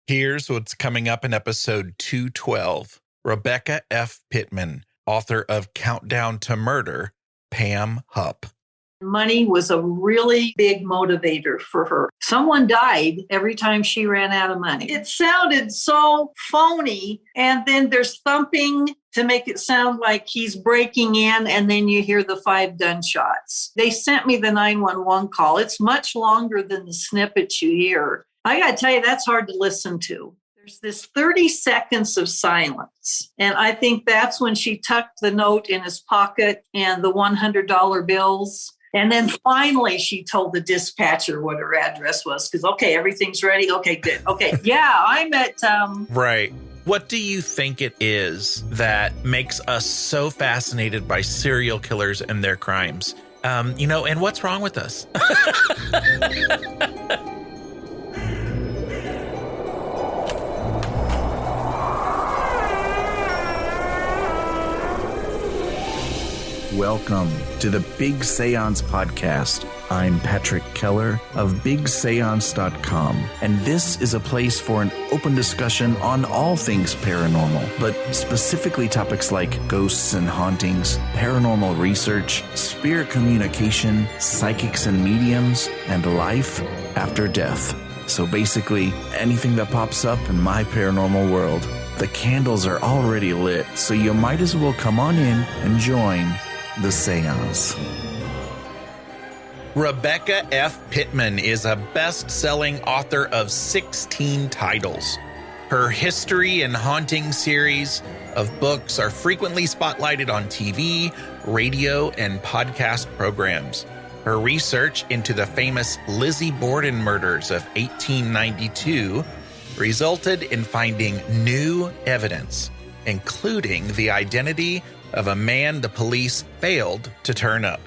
Here's what's coming up in episode 212. Rebecca F. Pittman, author of Countdown to Murder, Pam Hupp. Money was a really big motivator for her. Someone died every time she ran out of money. It sounded so phony. And then there's thumping to make it sound like he's breaking in, and then you hear the 5 gunshots. They sent me the 911 call. It's much longer than the snippets you hear. I got to tell you, that's hard to listen to. There's this 30 seconds of silence. And I think that's when she tucked the note in his pocket and the $100 bills. And then finally, she told the dispatcher what her address was. Because, okay, everything's ready. Okay, good. Okay, yeah, I'm at... Right. What do you think it is that makes us so fascinated by serial killers and their crimes? And what's wrong with us? Welcome to the Big Seance podcast. I'm Patrick Keller of BigSeance.com, and this is a place for an open discussion on all things paranormal, but specifically topics like ghosts and hauntings, paranormal research, spirit communication, psychics and mediums, and life after death. So basically, anything that pops up in my paranormal world. The candles are already lit, so you might as well come on in and join the seance. Rebecca F. Pittman is a best-selling author of 16 titles. Her history and haunting series of books are frequently spotlighted on TV, radio, and podcast programs. Her research into the famous Lizzie Borden murders of 1892 resulted in finding new evidence, including the identity of a man the police failed to turn up.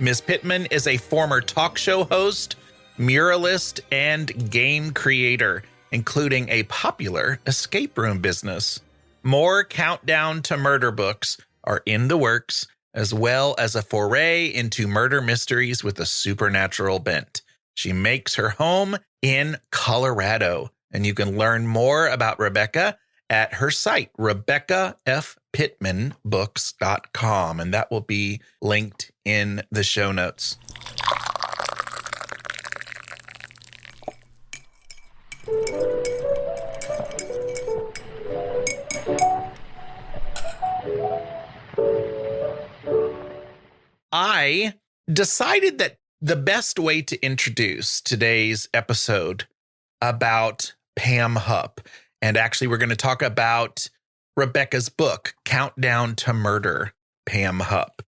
Ms. Pittman is a former talk show host, muralist, and game creator, including a popular escape room business. More Countdown to Murder books are in the works, as well as a foray into murder mysteries with a supernatural bent. She makes her home in Colorado, and you can learn more about Rebecca at her site, RebeccaFPittmanBooks.com, and that will be linked in the show notes. I decided that the best way to introduce today's episode about Pam Hupp, and actually we're going to talk about Rebecca's book, Countdown to Murder, Pam Hupp.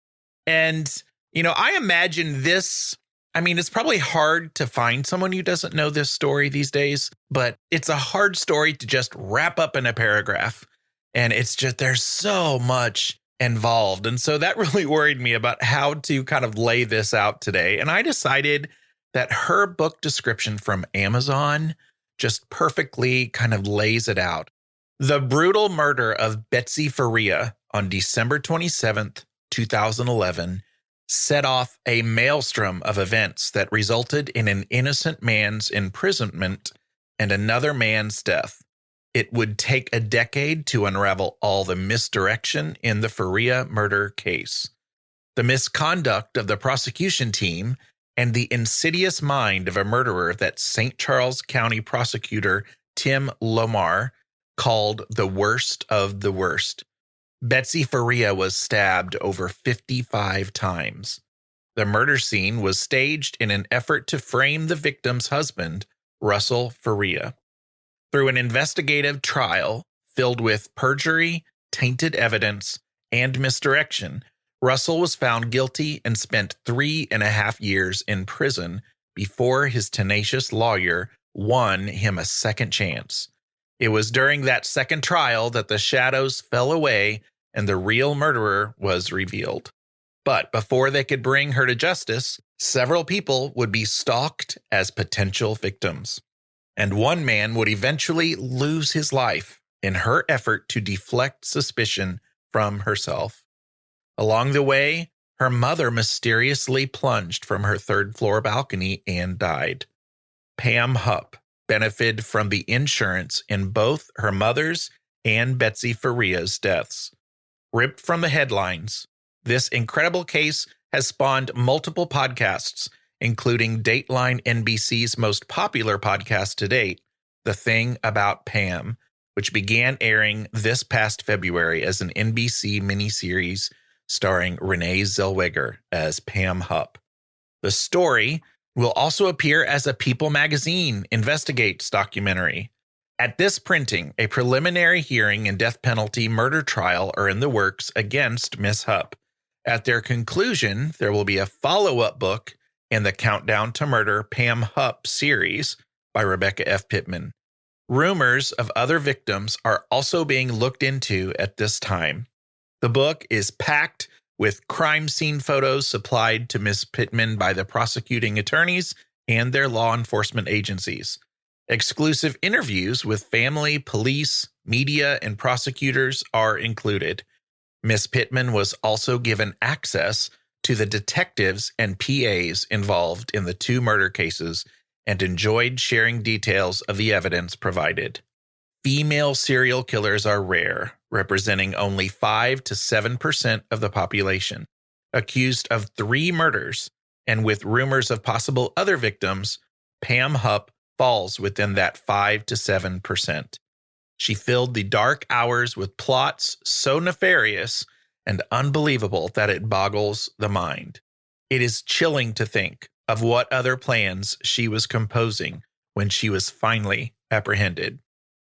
And, I imagine this, it's probably hard to find someone who doesn't know this story these days, but it's a hard story to just wrap up in a paragraph. And it's just, there's so much involved. And so that really worried me about how to kind of lay this out today. And I decided that her book description from Amazon just perfectly kind of lays it out. The brutal murder of Betsy Faria on December 27th, 2011, set off a maelstrom of events that resulted in an innocent man's imprisonment and another man's death. It would take a decade to unravel all the misdirection in the Faria murder case. The misconduct of the prosecution team and the insidious mind of a murderer that St. Charles County prosecutor Tim Lomar called the worst of the worst. Betsy Faria was stabbed over 55 times. The murder scene was staged in an effort to frame the victim's husband, Russell Faria. Through an investigative trial filled with perjury, tainted evidence, and misdirection, Russell was found guilty and spent 3.5 years in prison before his tenacious lawyer won him a second chance. It was during that second trial that the shadows fell away and the real murderer was revealed. But before they could bring her to justice, several people would be stalked as potential victims. And one man would eventually lose his life in her effort to deflect suspicion from herself. Along the way, her mother mysteriously plunged from her third-floor balcony and died. Pam Hupp benefited from the insurance in both her mother's and Betsy Faria's deaths. Ripped from the headlines, this incredible case has spawned multiple podcasts, including Dateline NBC's most popular podcast to date, The Thing About Pam, which began airing this past February as an NBC miniseries starring Renee Zellweger as Pam Hupp. The story will also appear as a People magazine Investigates documentary. At this printing, a preliminary hearing and death penalty murder trial are in the works against Miss Hupp. At their conclusion, there will be a follow-up book in the Countdown to Murder Pam Hupp series by Rebecca F. Pittman. Rumors of other victims are also being looked into at this time. The book is packed with crime scene photos supplied to Miss Pittman by the prosecuting attorneys and their law enforcement agencies. Exclusive interviews with family, police, media, and prosecutors are included. Miss Pittman was also given access to the detectives and PAs involved in the 2 murder cases and enjoyed sharing details of the evidence provided. Female serial killers are rare, representing only 5 to 7% of the population. Accused of 3 murders, and with rumors of possible other victims, Pam Hupp falls within that 5 to 7%. She filled the dark hours with plots so nefarious and unbelievable that it boggles the mind. It is chilling to think of what other plans she was composing when she was finally apprehended.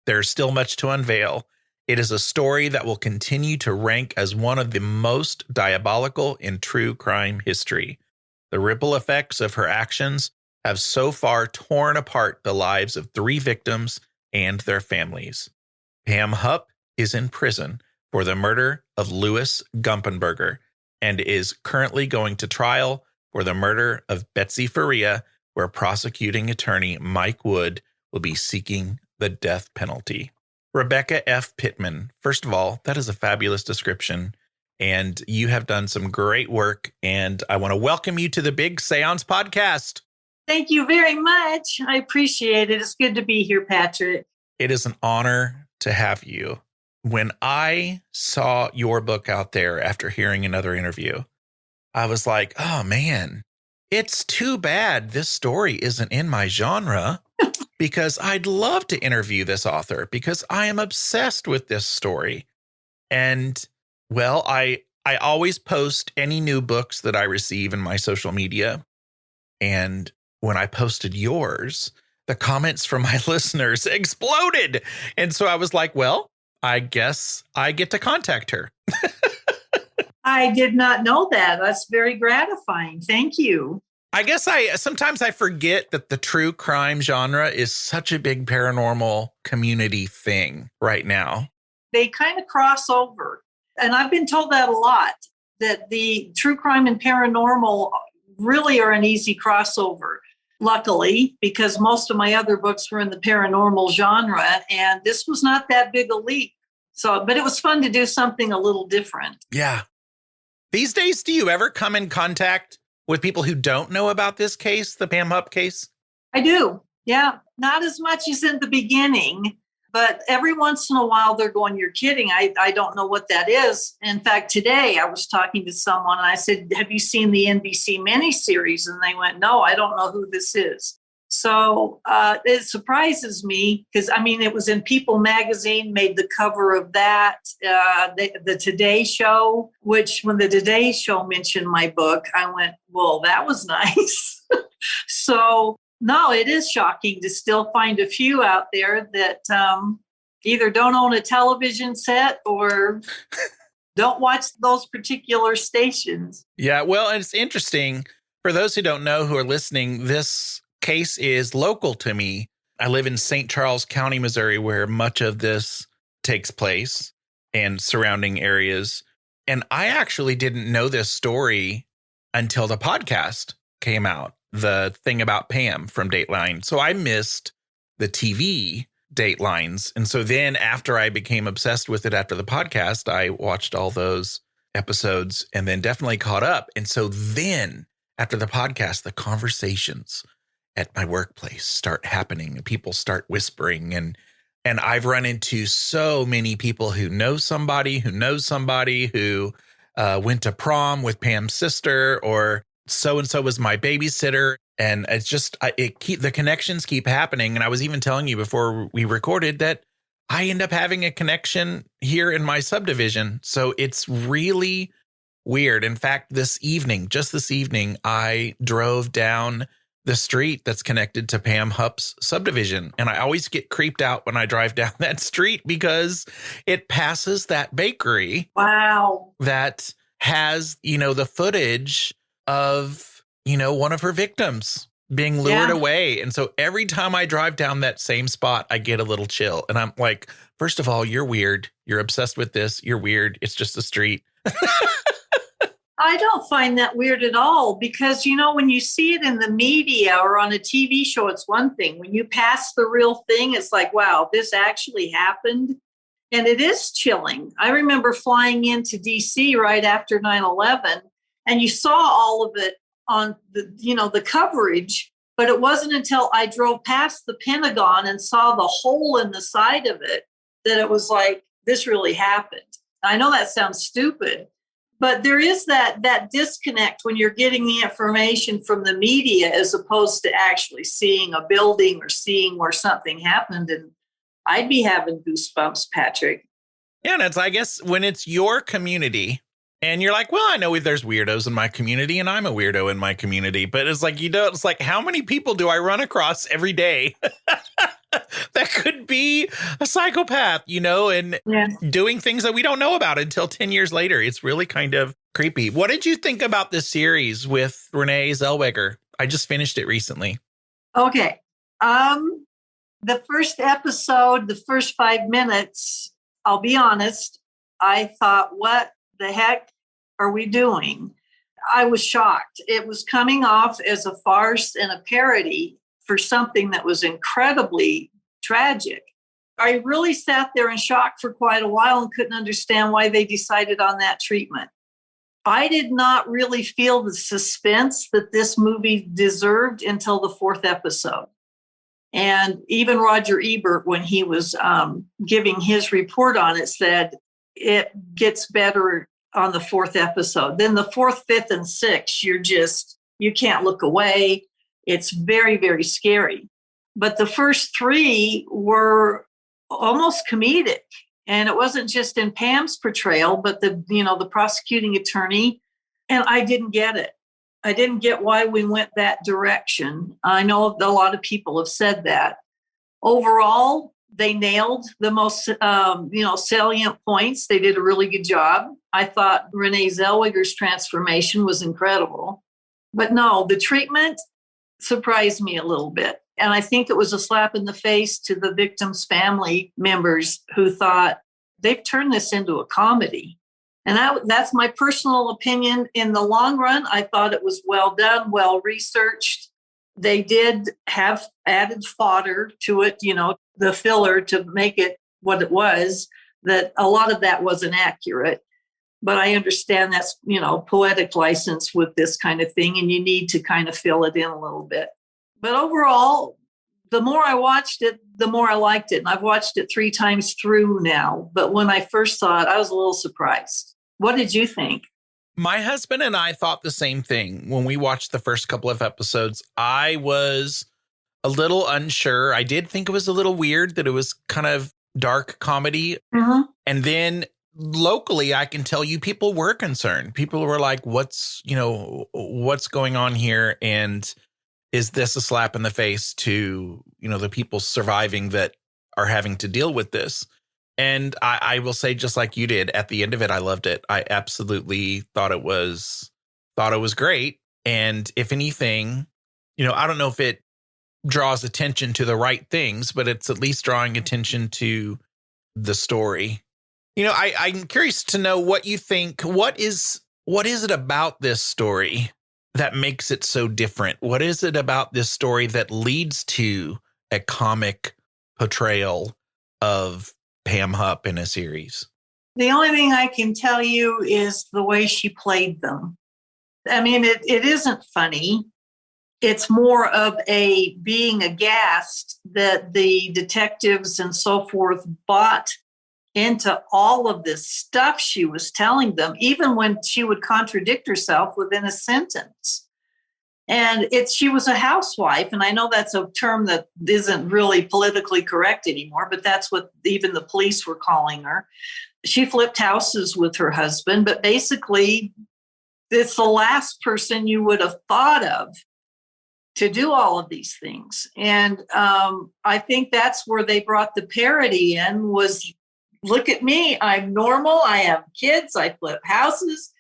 There's still much to unveil. It is a story that will continue to rank as one of the most diabolical in true crime history. The ripple effects of her actions have so far torn apart the lives of 3 victims and their families. Pam Hupp is in prison for the murder of Louis Gumpenberger and is currently going to trial for the murder of Betsy Faria, where prosecuting attorney Mike Wood will be seeking the death penalty. Rebecca F. Pittman, first of all, that is a fabulous description, and you have done some great work, and I want to welcome you to the Big Seance podcast. Thank you very much. I appreciate it. It's good to be here, Patrick. It is an honor to have you. When I saw your book out there after hearing another interview, I was like, oh man, it's too bad this story isn't in my genre because I'd love to interview this author because I am obsessed with this story. And well, I always post any new books that I receive in my social media. And when I posted yours, the comments from my listeners exploded. And so I was like, well, I guess I get to contact her. I did not know that. That's very gratifying. Thank you. I guess sometimes I forget that the true crime genre is such a big paranormal community thing right now. They kind of cross over. And I've been told that a lot, that the true crime and paranormal really are an easy crossover. Luckily, because most of my other books were in the paranormal genre, and this was not that big a leap. So, but it was fun to do something a little different. Yeah. These days, do you ever come in contact with people who don't know about this case, the Pam Hupp case? I do. Yeah. Not as much as in the beginning, but every once in a while they're going, you're kidding. I don't know what that is. In fact, today I was talking to someone and I said, have you seen the NBC miniseries? And they went, no, I don't know who this is. So it surprises me because, I mean, it was in People magazine, made the cover of that, the Today Show, which when the Today Show mentioned my book, I went, well, that was nice. So no, it is shocking to still find a few out there that either don't own a television set or don't watch those particular stations. Yeah, well, it's interesting. For those who don't know, who are listening, this case is local to me. I live in St. Charles County, Missouri, where much of this takes place and surrounding areas. And I actually didn't know this story until the podcast came out, The Thing About Pam from Dateline. So I missed the TV Datelines. And so then after I became obsessed with it after the podcast, I watched all those episodes and then definitely caught up. And so then after the podcast, the conversations at my workplace start happening, and people start whispering, and I've run into so many people who know somebody who went to prom with Pam's sister, or so and so was my babysitter, and it's just the connections keep happening. And I was even telling you before we recorded that I end up having a connection here in my subdivision, so it's really weird. In fact, this evening, I drove down the street that's connected to Pam Hupp's subdivision. And I always get creeped out when I drive down that street because it passes that bakery. Wow. That has, the footage of, one of her victims being lured away. And so every time I drive down that same spot, I get a little chill. And I'm like, first of all, you're weird. You're obsessed with this. You're weird. It's just a street. I don't find that weird at all because, when you see it in the media or on a TV show, it's one thing. When you pass the real thing, it's like, wow, this actually happened. And it is chilling. I remember flying into DC right after 9/11, and you saw all of it on the coverage, but it wasn't until I drove past the Pentagon and saw the hole in the side of it that it was like, this really happened. I know that sounds stupid, but there is that disconnect when you're getting the information from the media as opposed to actually seeing a building or seeing where something happened. And I'd be having goosebumps, Patrick. Yeah, and it's, I guess, when it's your community and you're like, well, I know there's weirdos in my community and I'm a weirdo in my community. But it's like, it's like, how many people do I run across every day that could be a psychopath, and doing things that we don't know about until 10 years later? It's really kind of creepy. What did you think about this series with Renee Zellweger? I just finished it recently. Okay. The first episode, the first 5 minutes, I'll be honest, I thought, what the heck are we doing? I was shocked. It was coming off as a farce and a parody for something that was incredibly tragic. I really sat there in shock for quite a while and couldn't understand why they decided on that treatment. I did not really feel the suspense that this movie deserved until the 4th episode. And even Roger Ebert, when he was giving his report on it, said it gets better on the 4th episode. Then the 4th, 5th, and 6th, you can't look away. It's very, very scary. But the first 3 were almost comedic. And it wasn't just in Pam's portrayal, but the prosecuting attorney. And I didn't get it. I didn't get why we went that direction. I know a lot of people have said that. Overall, they nailed the most, salient points. They did a really good job. I thought Renee Zellweger's transformation was incredible. But no, the treatment surprised me a little bit. And I think it was a slap in the face to the victims' family members who thought they've turned this into a comedy. And that's my personal opinion. In the long run, I thought it was well done, well researched. They did have added fodder to it, the filler to make it what it was, that a lot of that wasn't accurate. But I understand that's, poetic license with this kind of thing, and you need to kind of fill it in a little bit. But overall, the more I watched it, the more I liked it. And I've watched it 3 times through now. But when I first saw it, I was a little surprised. What did you think? My husband and I thought the same thing when we watched the first couple of episodes. I was a little unsure. I did think it was a little weird that it was kind of dark comedy. Mm-hmm. And then locally, I can tell you people were concerned. People were like, what's going on here? And is this a slap in the face to, the people surviving that are having to deal with this? And I will say, just like you did, at the end of it, I loved it. I absolutely thought it was great. And if anything, I don't know if it draws attention to the right things, but it's at least drawing attention to the story. I'm curious to know what you think. What is it about this story that makes it so different? What is it about this story that leads to a comic portrayal of Pam Hupp in a series? The only thing I can tell you is the way she played them. I mean, it isn't funny. it's more of a being aghast that the detectives and so forth bought into all of this stuff she was telling them, even when she would contradict herself within a sentence. And she was a housewife. And I know that's a term that isn't really politically correct anymore, but that's what even the police were calling her. She flipped houses with her husband, but basically it's the last person you would have thought of to do all of these things. And I think that's where they brought the parody in was, look at me, I'm normal, I have kids, I flip houses,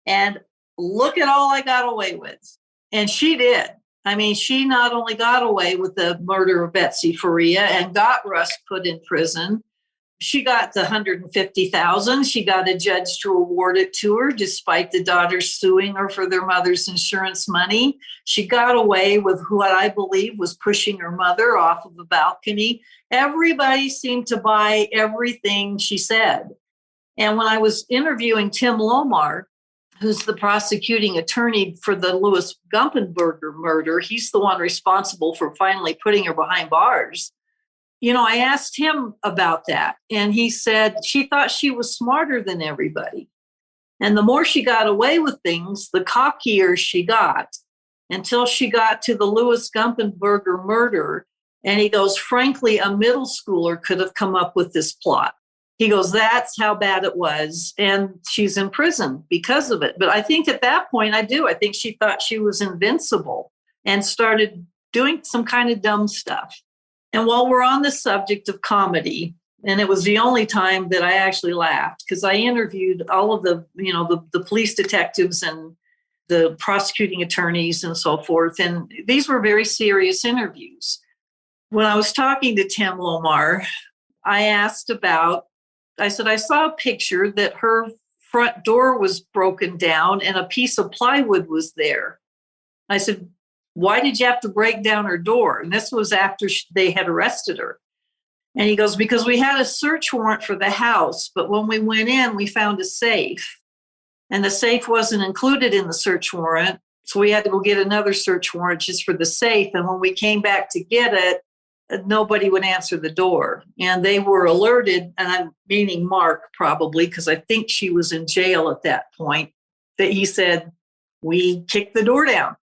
and look at all I got away with. And she did. I mean, she not only got away with the murder of Betsy Faria and got Russ put in prison, she got the $150,000. She got a judge to award it to her, despite the daughters suing her for their mother's insurance money. She got away with what I believe was pushing her mother off of a balcony. Everybody seemed to buy everything she said. And when I was interviewing Tim Lomar, who's the prosecuting attorney for the Louis Gumpenberger murder, he's the one responsible for finally putting her behind bars. You know, I asked him about that, and he said she thought she was smarter than everybody. And the more she got away with things, the cockier she got, until she got to the Louis Gumpenberger murder. And he goes, frankly, a middle schooler could have come up with this plot. He goes, that's how bad it was. And she's in prison because of it. But I think at that point, I think she thought she was invincible and started doing some kind of dumb stuff. And while we're on the subject of comedy, and it was the only time that I actually laughed, because I interviewed all of the police detectives and the prosecuting attorneys and so forth. And these were very serious interviews. When I was talking to Tim Lomar, I said, I saw a picture that her front door was broken down and a piece of plywood was there. I said, why did you have to break down her door? And this was after they had arrested her. And he goes, because we had a search warrant for the house, but when we went in, we found a safe. And the safe wasn't included in the search warrant. So we had to go get another search warrant just for the safe. And when we came back to get it, nobody would answer the door. And they were alerted, and I'm meaning Mark probably, because I think she was in jail at that point, that he said, we kicked the door down.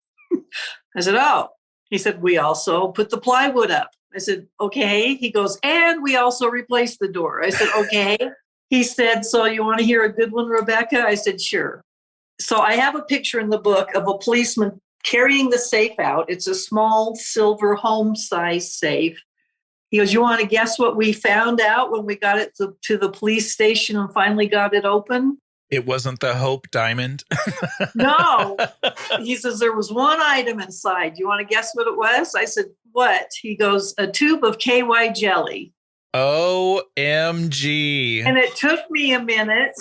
I said, oh. He said, we also put the plywood up. I said, okay. He goes, and we also replaced the door. I said, okay. He said, so you want to hear a good one, Rebecca? I said, sure. So I have a picture in the book of a policeman carrying the safe out. It's a small silver home-size safe. He goes, you want to guess what we found out when we got it to the police station and finally got it open? It wasn't the Hope Diamond. No. He says, there was one item inside. You want to guess what it was? I said, what? He goes, a tube of KY jelly. OMG. And it took me a minute.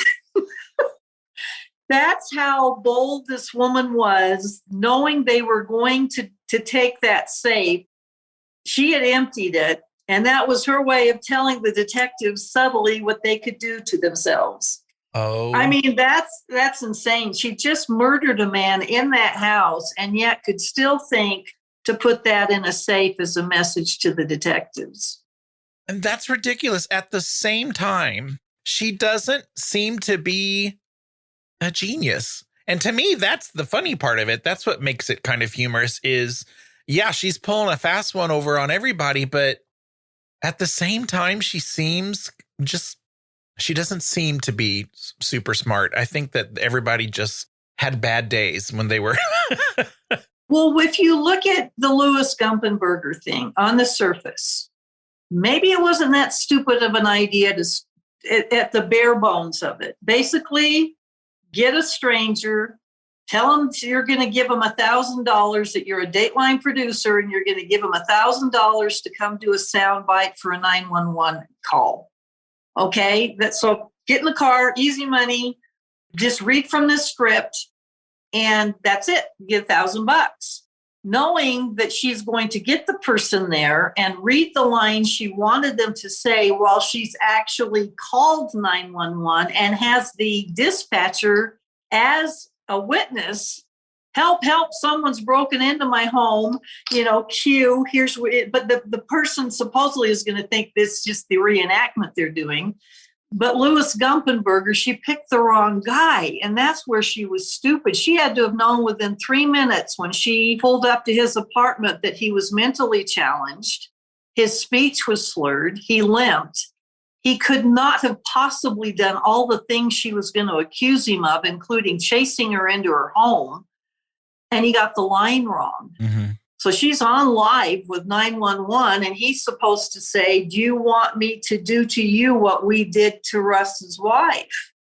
That's how bold this woman was, knowing they were going to take that safe. She had emptied it, and that was her way of telling the detectives subtly what they could do to themselves. Oh, I mean, that's insane. She just murdered a man in that house and yet could still think to put that in a safe as a message to the detectives. And that's ridiculous. At the same time, she doesn't seem to be a genius. And to me, that's the funny part of it. That's what makes it kind of humorous is, yeah, she's pulling a fast one over on everybody, but at the same time, she doesn't seem to be super smart. I think that everybody just had bad days when they were. Well, if you look at the Louis Gumpenberger thing on the surface, maybe it wasn't that stupid of an idea at the bare bones of it. Basically, get a stranger, tell them you're going to give them $1,000, that you're a Dateline producer, and you're going to give them $1,000 to come do a soundbite for a 911 call. Okay, so get in the car, easy money, just read from the script, and that's it. You get $1,000. Knowing that she's going to get the person there and read the lines she wanted them to say while she's actually called 911 and has the dispatcher as a witness help, help, someone's broken into my home, cue, here's what but the person supposedly is going to think this is just the reenactment they're doing. But Louis Gumpenberger, she picked the wrong guy. And that's where she was stupid. She had to have known within 3 minutes when she pulled up to his apartment that he was mentally challenged. His speech was slurred. He limped. He could not have possibly done all the things she was going to accuse him of, including chasing her into her home. And he got the line wrong. Mm-hmm. So she's on live with 911, and he's supposed to say, do you want me to do to you what we did to Russ's wife?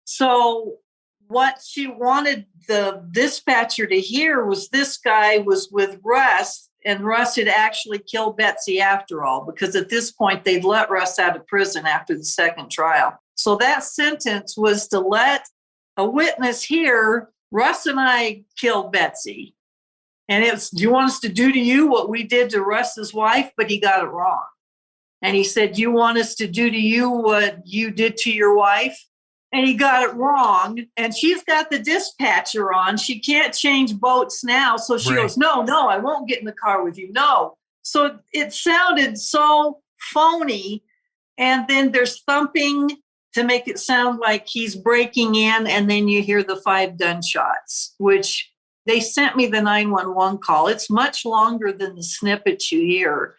So what she wanted the dispatcher to hear was this guy was with Russ, and Russ had actually killed Betsy after all, because at this point, they'd let Russ out of prison after the second trial. So that sentence was to let a witness hear, Russ and I killed Betsy. And it's, do you want us to do to you what we did to Russ's wife? But he got it wrong. And he said, do you want us to do to you what you did to your wife? And he got it wrong. And she's got the dispatcher on. She can't change boats now. So she goes, no, I won't get in the car with you. No. So it sounded so phony. And then there's thumping to make it sound like he's breaking in. And then you hear the 5 gunshots, which they sent me the 911 call. It's much longer than the snippets you hear.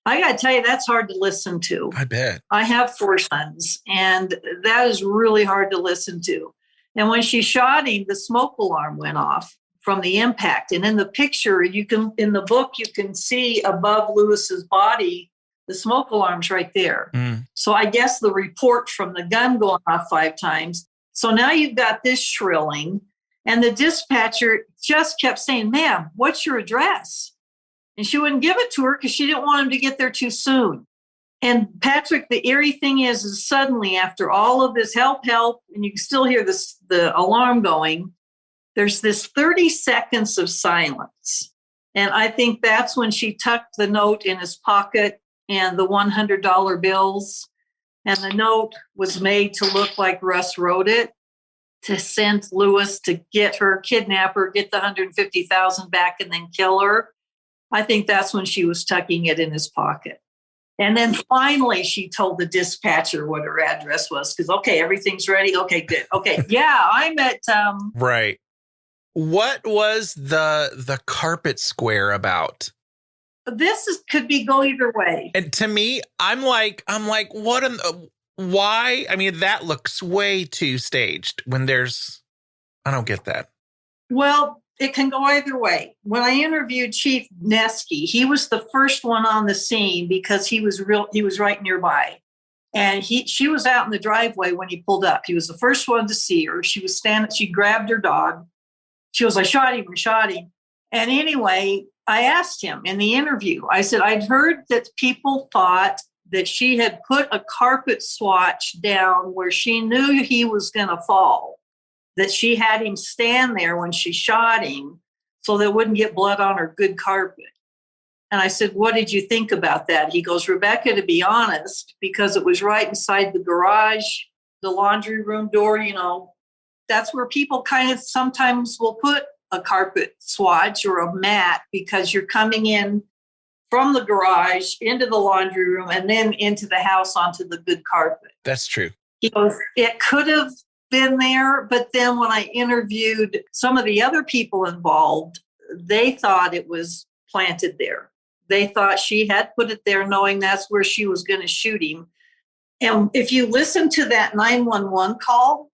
I got to tell you, that's hard to listen to. I bet. I have 4 sons, and that is really hard to listen to. And when she shot him, the smoke alarm went off from the impact. And in the picture, in the book, you can see above Lewis's body, the smoke alarm's right there. Mm. So I guess the report from the gun going off 5 times. So now you've got this shrilling. And the dispatcher just kept saying, ma'am, what's your address? And she wouldn't give it to her because she didn't want him to get there too soon. And Patrick, the eerie thing is suddenly after all of this help, and you can still hear the alarm going, there's this 30 seconds of silence. And I think that's when she tucked the note in his pocket and the $100 bills. And the note was made to look like Russ wrote it, to send Louis to get her, kidnap her, get the $150,000 back, and then kill her. I think that's when she was tucking it in his pocket. And then finally, she told the dispatcher what her address was. Because, okay, everything's ready. Okay, good. Okay, yeah, I'm at... Right. What was the carpet square about? Could go either way. And to me, I'm like, what why? I mean, that looks way too staged when I don't get that. Well, it can go either way. When I interviewed Chief Nesky, he was the first one on the scene because he was right nearby. And she was out in the driveway when he pulled up. He was the first one to see her. She was standing, she grabbed her dog. She was like, I shot him. And anyway, I asked him in the interview, I said, I'd heard that people thought that she had put a carpet swatch down where she knew he was going to fall, that she had him stand there when she shot him so there wouldn't get blood on her good carpet. And I said, what did you think about that? He goes, Rebecca, to be honest, because it was right inside the garage, the laundry room door, that's where people kind of sometimes will put a carpet swatch or a mat because you're coming in from the garage into the laundry room and then into the house onto the good carpet. That's true. He goes, it could have been there, but then when I interviewed some of the other people involved, they thought it was planted there. They thought she had put it there knowing that's where she was going to shoot him. And if you listen to that 911 call,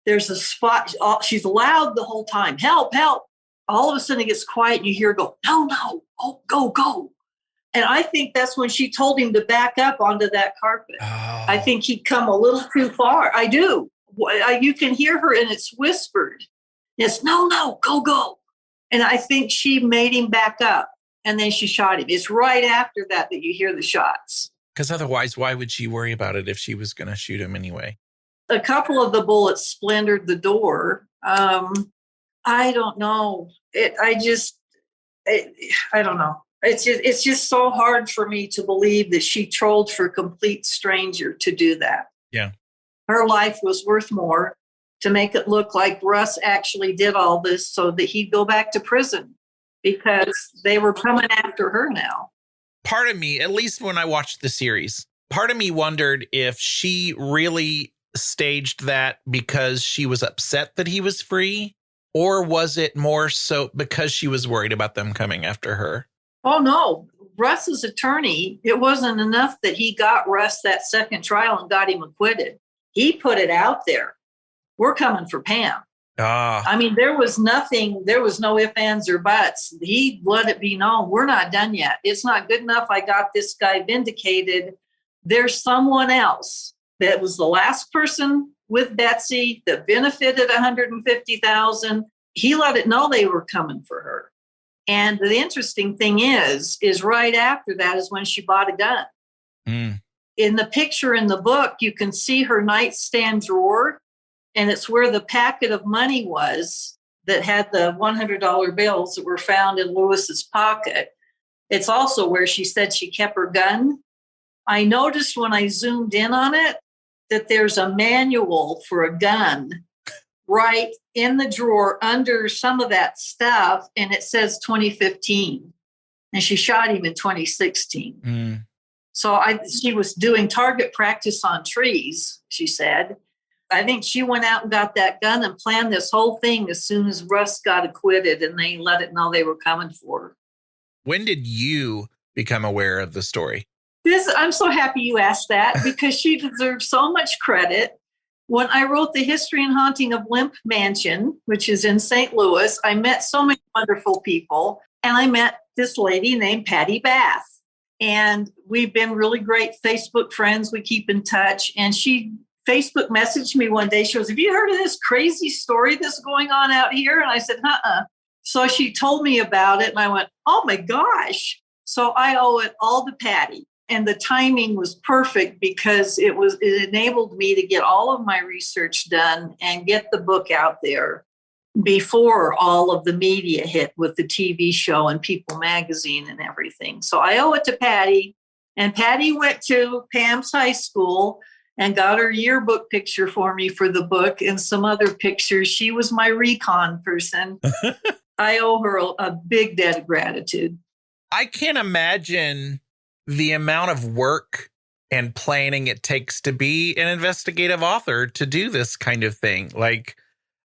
there's a spot, she's loud the whole time, help, help. All of a sudden it gets quiet and you hear her go, no, oh, go. And I think that's when she told him to back up onto that carpet. Oh. I think he'd come a little too far. I do. You can hear her and it's whispered. It's no, go. And I think she made him back up and then she shot him. It's right after that you hear the shots. Because otherwise, why would she worry about it if she was going to shoot him anyway? A couple of the bullets splintered the door. I don't know. I don't know. It's just so hard for me to believe that she trolled for a complete stranger to do that. Yeah. Her life was worth more to make it look like Russ actually did all this so that he'd go back to prison because they were coming after her now. Part of me, at least when I watched the series, part of me wondered if she really staged that because she was upset that he was free, or was it more so because she was worried about them coming after her? Oh, no. Russ's attorney, it wasn't enough that he got Russ that second trial and got him acquitted. He put it out there. We're coming for Pam. I mean, there was nothing, there was no ifs, ands, or buts. He let it be known, we're not done yet. It's not good enough. I got this guy vindicated. There's someone else that was the last person with Betsy that benefited $150,000. He let it know they were coming for her. And the interesting thing is right after that is when she bought a gun. Mm. In the picture in the book, you can see her nightstand drawer, and it's where the packet of money was that had the $100 bills that were found in Lewis's pocket. It's also where she said she kept her gun. I noticed when I zoomed in on it that there's a manual for a gun right in the drawer under some of that stuff, and it says 2015. And she shot him in 2016. Mm. So she was doing target practice on trees, she said. I think she went out and got that gun and planned this whole thing as soon as Russ got acquitted and they let it know they were coming for her. When did you become aware of the story? I'm so happy you asked that because she deserves so much credit. When I wrote The History and Haunting of Limp Mansion, which is in St. Louis, I met so many wonderful people, and I met this lady named Patty Bath. And we've been really great Facebook friends. We keep in touch. And she Facebook messaged me one day. She goes, have you heard of this crazy story that's going on out here? And I said, uh-uh. So she told me about it, and I went, oh my gosh. So I owe it all to Patty. And the timing was perfect because it enabled me to get all of my research done and get the book out there before all of the media hit with the TV show and People magazine and everything. So I owe it to Patty. And Patty went to Pam's high school and got her yearbook picture for me for the book and some other pictures. She was my recon person. I owe her a big debt of gratitude. I can't imagine the amount of work and planning it takes to be an investigative author to do this kind of thing. Like,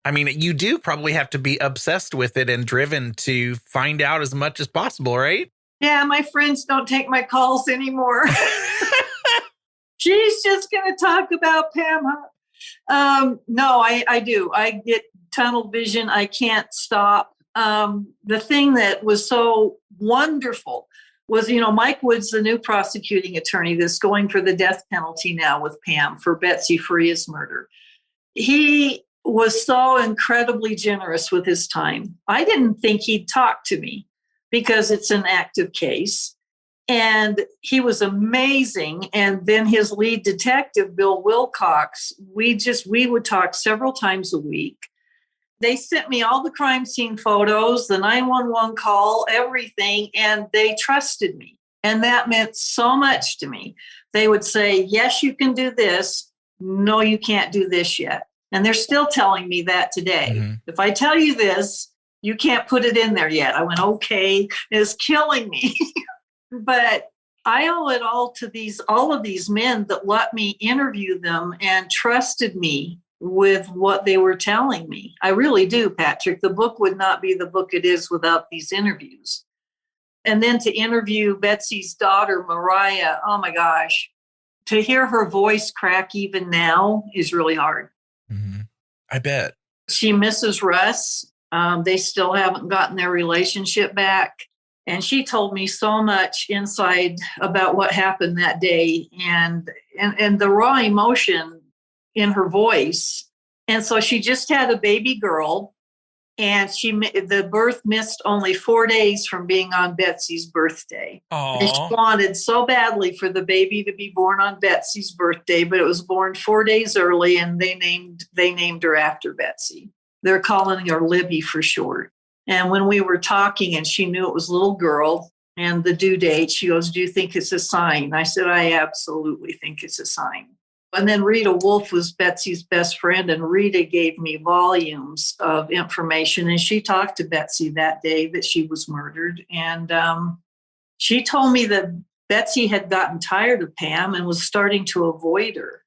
I mean, you do probably have to be obsessed with it and driven to find out as much as possible, right? Yeah, my friends don't take my calls anymore. She's just going to talk about Pam Hupp. No, I do. I get tunnel vision. I can't stop. The thing that was so wonderful was, Mike Wood's the new prosecuting attorney that's going for the death penalty now with Pam for Betsy Faria's murder. He was so incredibly generous with his time. I didn't think he'd talk to me because it's an active case. And he was amazing. And then his lead detective, Bill Wilcox, we would talk several times a week. They sent me all the crime scene photos, the 911 call, everything, and they trusted me. And that meant so much to me. They would say, yes, you can do this. No, you can't do this yet. And they're still telling me that today. Mm-hmm. If I tell you this, you can't put it in there yet. I went, okay, it's killing me. But I owe it all to all of these men that let me interview them and trusted me with what they were telling me. I really do, Patrick. The book would not be the book it is without these interviews. And then to interview Betsy's daughter, Mariah, oh my gosh, to hear her voice crack even now is really hard. Mm-hmm. I bet. She misses Russ. They still haven't gotten their relationship back. And she told me so much inside about what happened that day and the raw emotion in her voice. And so she just had a baby girl, and the birth missed only 4 days from being on Betsy's birthday. Aww. And she wanted so badly for the baby to be born on Betsy's birthday, but it was born 4 days early, and they named her after Betsy. They're calling her Libby for short. And when we were talking and she knew it was a little girl and the due date, she goes, do you think it's a sign? I said, I absolutely think it's a sign. And then Rita Wolf was Betsy's best friend, and Rita gave me volumes of information. And she talked to Betsy that day that she was murdered. And she told me that Betsy had gotten tired of Pam and was starting to avoid her.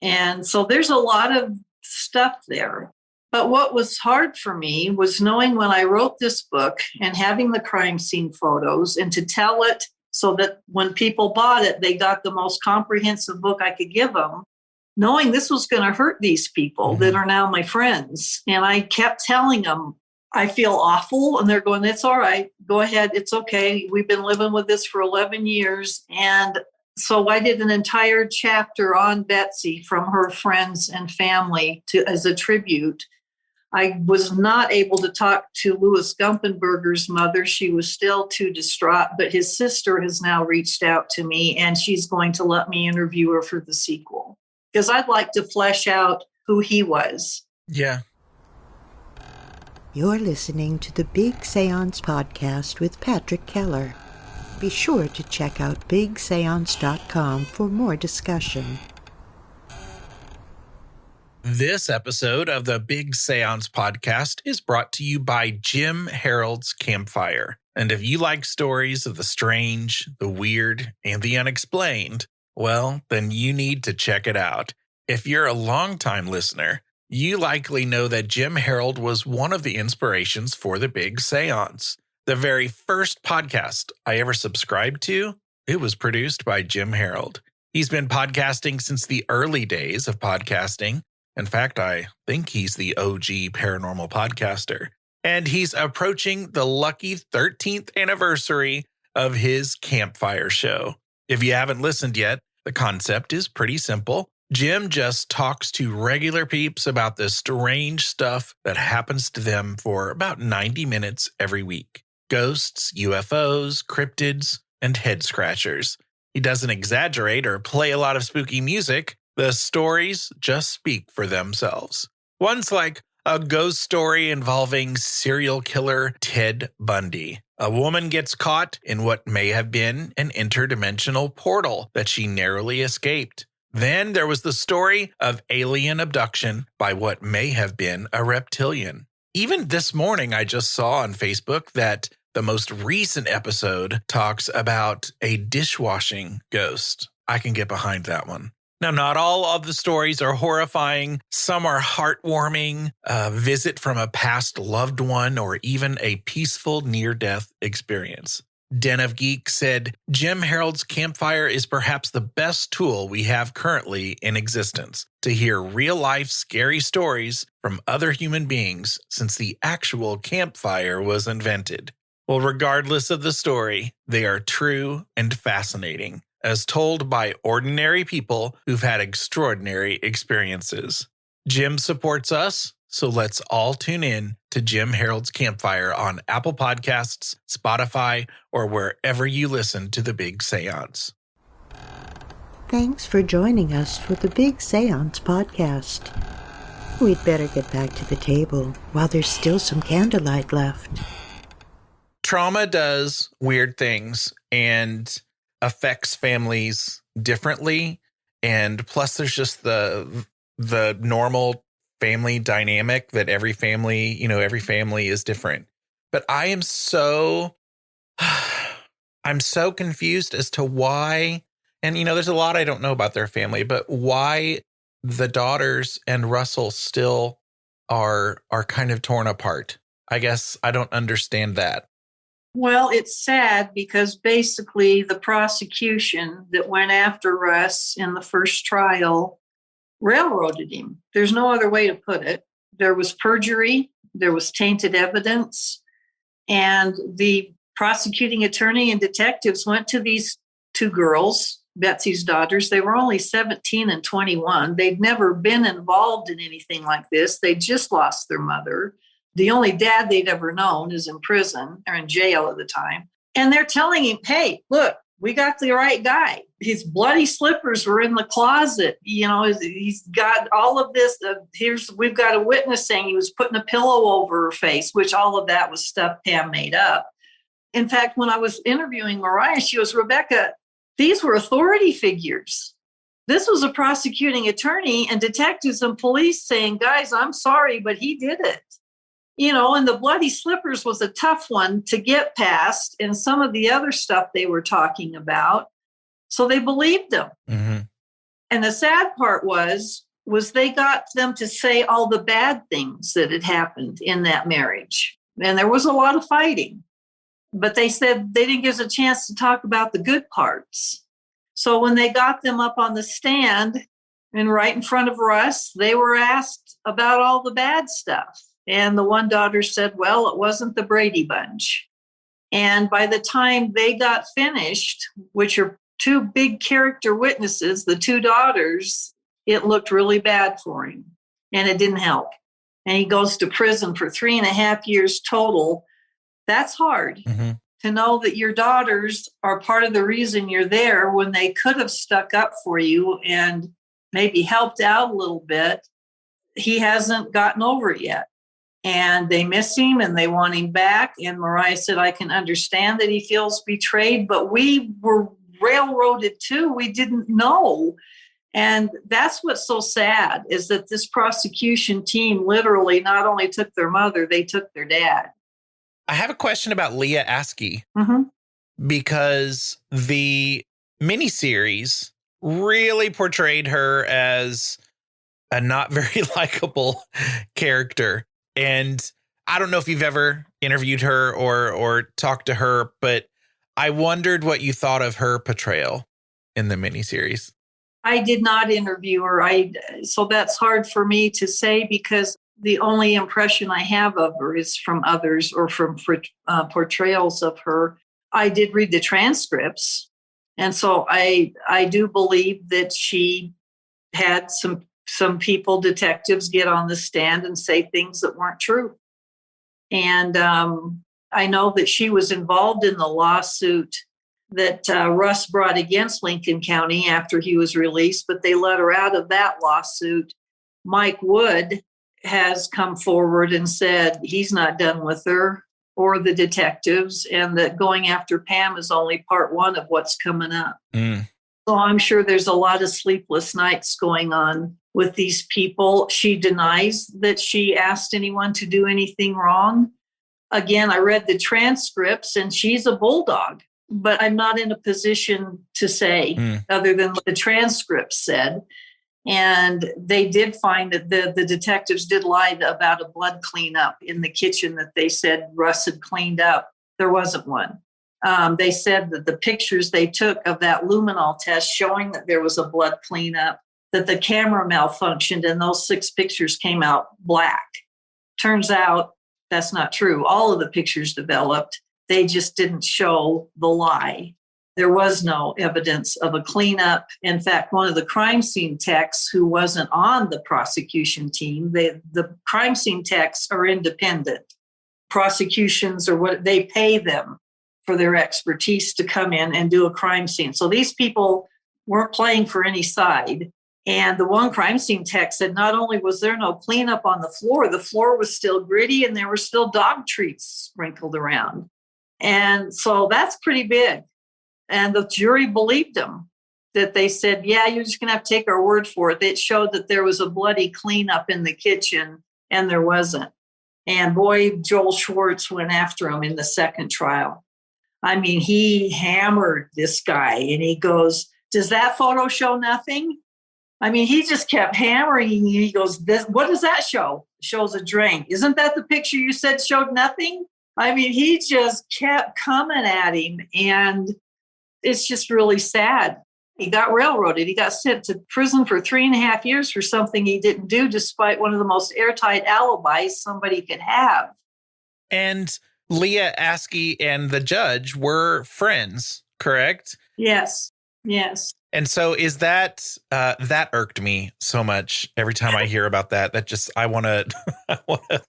And so there's a lot of stuff there. But what was hard for me was knowing when I wrote this book and having the crime scene photos and to tell it so that when people bought it, they got the most comprehensive book I could give them, knowing this was going to hurt these people that are now my friends. And I kept telling them, I feel awful. And they're going, it's all right. Go ahead. It's okay. We've been living with this for 11 years. And so I did an entire chapter on Betsy from her friends and family as a tribute. I was not able to talk to Louis Gumpenberger's mother. She was still too distraught, but his sister has now reached out to me, and she's going to let me interview her for the sequel because I'd like to flesh out who he was. Yeah. You're listening to the Big Seance podcast with Patrick Keller. Be sure to check out bigseance.com for more discussion. This episode of the Big Seance podcast is brought to you by Jim Harold's Campfire. And if you like stories of the strange, the weird, and the unexplained, well, then you need to check it out. If you're a longtime listener, you likely know that Jim Harold was one of the inspirations for the Big Seance. The very first podcast I ever subscribed to, it was produced by Jim Harold. He's been podcasting since the early days of podcasting. In fact, I think he's the OG paranormal podcaster. And he's approaching the lucky 13th anniversary of his Campfire show. If you haven't listened yet, the concept is pretty simple. Jim just talks to regular peeps about the strange stuff that happens to them for about 90 minutes every week. Ghosts, UFOs, cryptids, and head scratchers. He doesn't exaggerate or play a lot of spooky music. The stories just speak for themselves. One's like a ghost story involving serial killer Ted Bundy. A woman gets caught in what may have been an interdimensional portal that she narrowly escaped. Then there was the story of alien abduction by what may have been a reptilian. Even this morning, I just saw on Facebook that the most recent episode talks about a dishwashing ghost. I can get behind that one. Now, not all of the stories are horrifying. Some are heartwarming, a visit from a past loved one, or even a peaceful near-death experience. Den of Geeks said, Jim Harold's Campfire is perhaps the best tool we have currently in existence to hear real-life scary stories from other human beings since the actual campfire was invented. Well, regardless of the story, they are true and fascinating, as told by ordinary people who've had extraordinary experiences. Jim supports us, so let's all tune in to Jim Harold's Campfire on Apple Podcasts, Spotify, or wherever you listen to The Big Seance. Thanks for joining us for the Big Seance podcast. We'd better get back to the table while there's still some candlelight left. Trauma does weird things and affects families differently. And plus there's just the normal family dynamic that every family is different. But I'm so confused as to why, and there's a lot I don't know about their family, but why the daughters and Russell still are kind of torn apart. I guess I don't understand that. Well, it's sad because basically the prosecution that went after Russ in the first trial railroaded him. There's no other way to put it. There was perjury, there was tainted evidence, and the prosecuting attorney and detectives went to these two girls, Betsy's daughters. They were only 17 and 21. They'd never been involved in anything like this. They just lost their mother. The only dad they'd ever known is in prison or in jail at the time. And they're telling him, hey, look, we got the right guy. His bloody slippers were in the closet. He's got all of this. We've got a witness saying he was putting a pillow over her face, which all of that was stuff Pam made up. In fact, when I was interviewing Mariah, she goes, Rebecca, these were authority figures. This was a prosecuting attorney and detectives and police saying, guys, I'm sorry, but he did it. And the bloody slippers was a tough one to get past, and some of the other stuff they were talking about. So they believed him. Mm-hmm. And the sad part was they got them to say all the bad things that had happened in that marriage. And there was a lot of fighting. But they said they didn't give us a chance to talk about the good parts. So when they got them up on the stand and right in front of Russ, they were asked about all the bad stuff. And the one daughter said, well, it wasn't the Brady Bunch. And by the time they got finished, which are two big character witnesses, the two daughters, it looked really bad for him. And it didn't help. And he goes to prison for 3.5 years total. That's hard. Mm-hmm. To know that your daughters are part of the reason you're there when they could have stuck up for you and maybe helped out a little bit. He hasn't gotten over it yet. And they miss him and they want him back. And Mariah said, I can understand that he feels betrayed, but we were railroaded too. We didn't know. And that's what's so sad, is that this prosecution team literally not only took their mother, they took their dad. I have a question about Leah Askey, Mm-hmm. because the miniseries really portrayed her as a not very likable character. And I don't know if you've ever interviewed her or talked to her, but I wondered what you thought of her portrayal in the miniseries. I did not interview her. So that's hard for me to say, because the only impression I have of her is from others or from portrayals of her. I did read the transcripts. And so I do believe that she had some people, detectives, get on the stand and say things that weren't true. And I know that she was involved in the lawsuit that Russ brought against Lincoln County after he was released, but they let her out of that lawsuit. Mike Wood has come forward and said he's not done with her or the detectives, and that going after Pam is only part one of what's coming up. Mm. So I'm sure there's a lot of sleepless nights going on with these people. She denies that she asked anyone to do anything wrong. Again, I read the transcripts and she's a bulldog, but I'm not in a position to say other than what the transcripts said. And they did find that the detectives did lie about a blood cleanup in the kitchen that they said Russ had cleaned up. There wasn't one. They said that the pictures they took of that luminol test showing that there was a blood cleanup, that the camera malfunctioned and those 6 pictures came out black. Turns out that's not true. All of the pictures developed. They just didn't show the lie. There was no evidence of a cleanup. In fact, one of the crime scene techs who wasn't on the prosecution team, the crime scene techs are independent. Prosecutions are what they pay them for their expertise to come in and do a crime scene. So these people weren't playing for any side. And the one crime scene tech said not only was there no cleanup on the floor was still gritty and there were still dog treats sprinkled around. And so that's pretty big. And the jury believed them, that they said, yeah, you're just going to have to take our word for it. It showed that there was a bloody cleanup in the kitchen, and there wasn't. And boy, Joel Schwartz went after him in the second trial. I mean, he hammered this guy, and he goes, does that photo show nothing? I mean, he just kept hammering. He goes, what does that show? It shows a drain. Isn't that the picture you said showed nothing? I mean, he just kept coming at him, and it's just really sad. He got railroaded. He got sent to prison for 3.5 years for something he didn't do, despite one of the most airtight alibis somebody could have. And Leah Askey and the judge were friends, correct? Yes. Yes. And so is that irked me so much every time I hear about that just I want to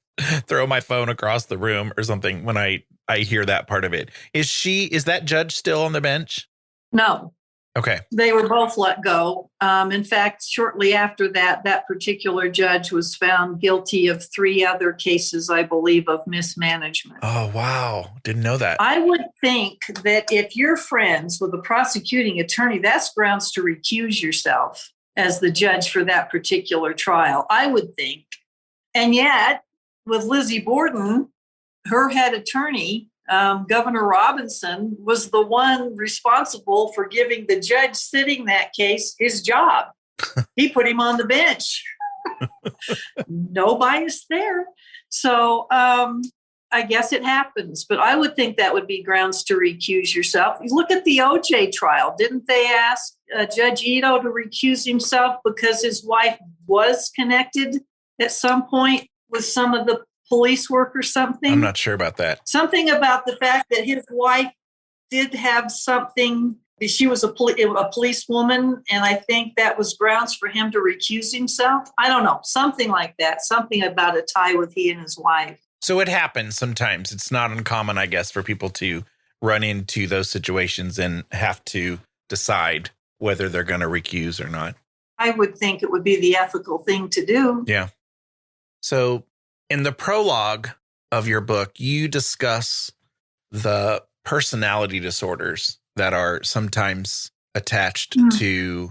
throw my phone across the room or something when I hear that part of it. Is that judge still on the bench? No. Okay. They were both let go. In fact, shortly after that, that particular judge was found guilty of 3 other cases, I believe, of mismanagement. Oh, wow. Didn't know that. I would think that if you're friends with a prosecuting attorney, that's grounds to recuse yourself as the judge for that particular trial, I would think. And yet, with Lizzie Borden, her head attorney, Governor Robinson, was the one responsible for giving the judge sitting that case his job. He put him on the bench. No bias there. So I guess it happens, but I would think that would be grounds to recuse yourself. You look at the OJ trial. Didn't they ask Judge Ito to recuse himself because his wife was connected at some point with some of the police work or something? I'm not sure about that. Something about the fact that his wife did have something. She was a policewoman, and I think that was grounds for him to recuse himself. I don't know. Something like that. Something about a tie with he and his wife. So it happens sometimes. It's not uncommon, I guess, for people to run into those situations and have to decide whether they're going to recuse or not. I would think it would be the ethical thing to do. Yeah. So in the prologue of your book, you discuss the personality disorders that are sometimes attached to,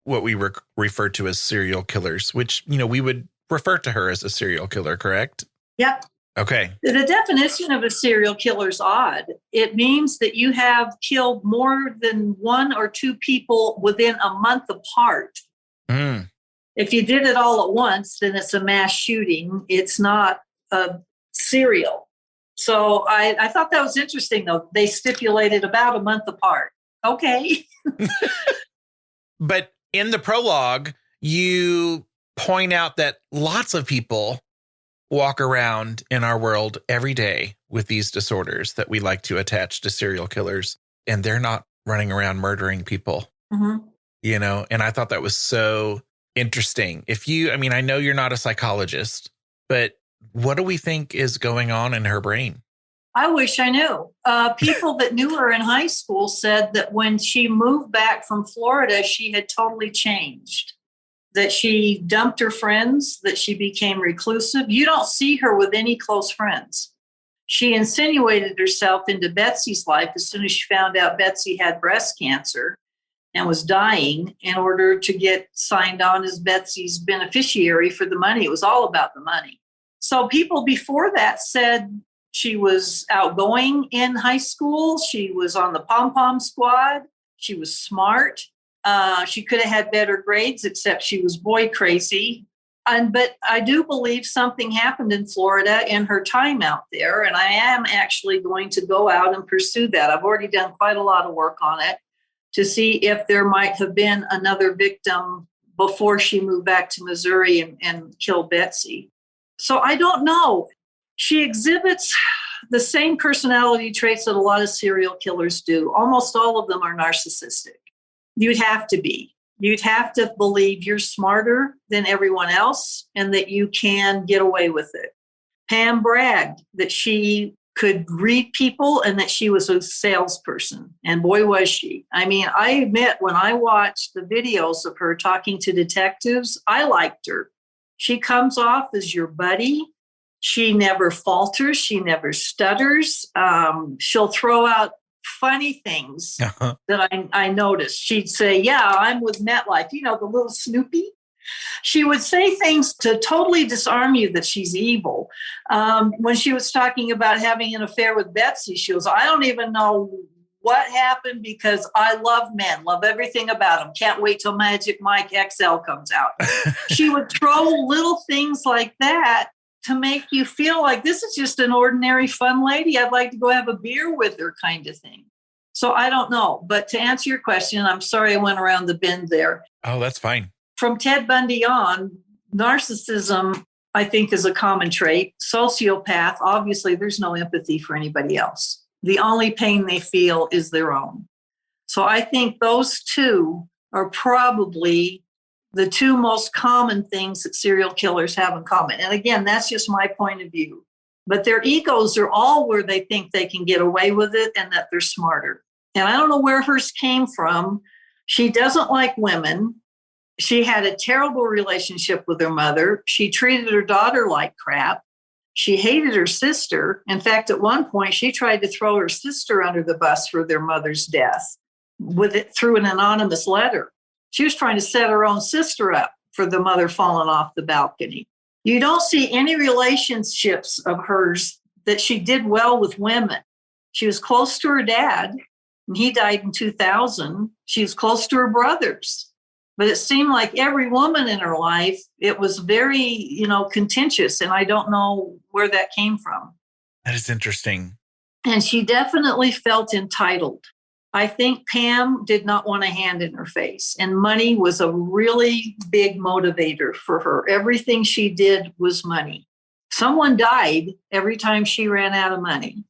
what we refer to as serial killers, which, we would refer to her as a serial killer, correct? Yep. Okay. The definition of a serial killer is odd. It means that you have killed more than 1 or 2 people within a month apart. Mm. If you did it all at once, then it's a mass shooting. It's not a serial. So I thought that was interesting, though. They stipulated about a month apart. Okay. But in the prologue, you point out that lots of people walk around in our world every day with these disorders that we like to attach to serial killers, and they're not running around murdering people, and I thought that was so interesting. I know you're not a psychologist, but what do we think is going on in her brain? I wish I knew. People that knew her in high school said that when she moved back from Florida, she had totally changed, that she dumped her friends, that she became reclusive. You don't see her with any close friends. She insinuated herself into Betsy's life as soon as she found out Betsy had breast cancer and was dying, in order to get signed on as Betsy's beneficiary for the money. It was all about the money. So people before that said she was outgoing in high school. She was on the pom-pom squad. She was smart. She could have had better grades, except she was boy crazy. But I do believe something happened in Florida in her time out there, and I am actually going to go out and pursue that. I've already done quite a lot of work on it to see if there might have been another victim before she moved back to Missouri and killed Betsy. So I don't know. She exhibits the same personality traits that a lot of serial killers do. Almost all of them are narcissistic. You'd have to be. You'd have to believe you're smarter than everyone else and that you can get away with it. Pam bragged that she could read people and that she was a salesperson. And boy, was she. I mean, I admit, when I watched the videos of her talking to detectives, I liked her. She comes off as your buddy. She never falters. She never stutters. She'll throw out funny things that I noticed. She'd say, yeah, I'm with MetLife. The little Snoopy. She would say things to totally disarm you that she's evil. When she was talking about having an affair with Betsy, she was, I don't even know what happened because I love men, love everything about them. Can't wait till Magic Mike XL comes out. She would throw little things like that to make you feel like this is just an ordinary fun lady. I'd like to go have a beer with her, kind of thing. So I don't know. But to answer your question, I'm sorry I went around the bend there. Oh, that's fine. From Ted Bundy on, narcissism, I think, is a common trait. Sociopath, obviously, there's no empathy for anybody else. The only pain they feel is their own. So I think those two are probably the 2 most common things that serial killers have in common. And again, that's just my point of view. But their egos are all where they think they can get away with it and that they're smarter. And I don't know where hers came from. She doesn't like women. She had a terrible relationship with her mother. She treated her daughter like crap. She hated her sister. In fact, at one point, she tried to throw her sister under the bus for their mother's death through an anonymous letter. She was trying to set her own sister up for the mother falling off the balcony. You don't see any relationships of hers that she did well with women. She was close to her dad, and he died in 2000. She was close to her brothers. But it seemed like every woman in her life, it was very, contentious. And I don't know where that came from. That is interesting. And she definitely felt entitled. I think Pam did not want a hand in her face. And money was a really big motivator for her. Everything she did was money. Someone died every time she ran out of money.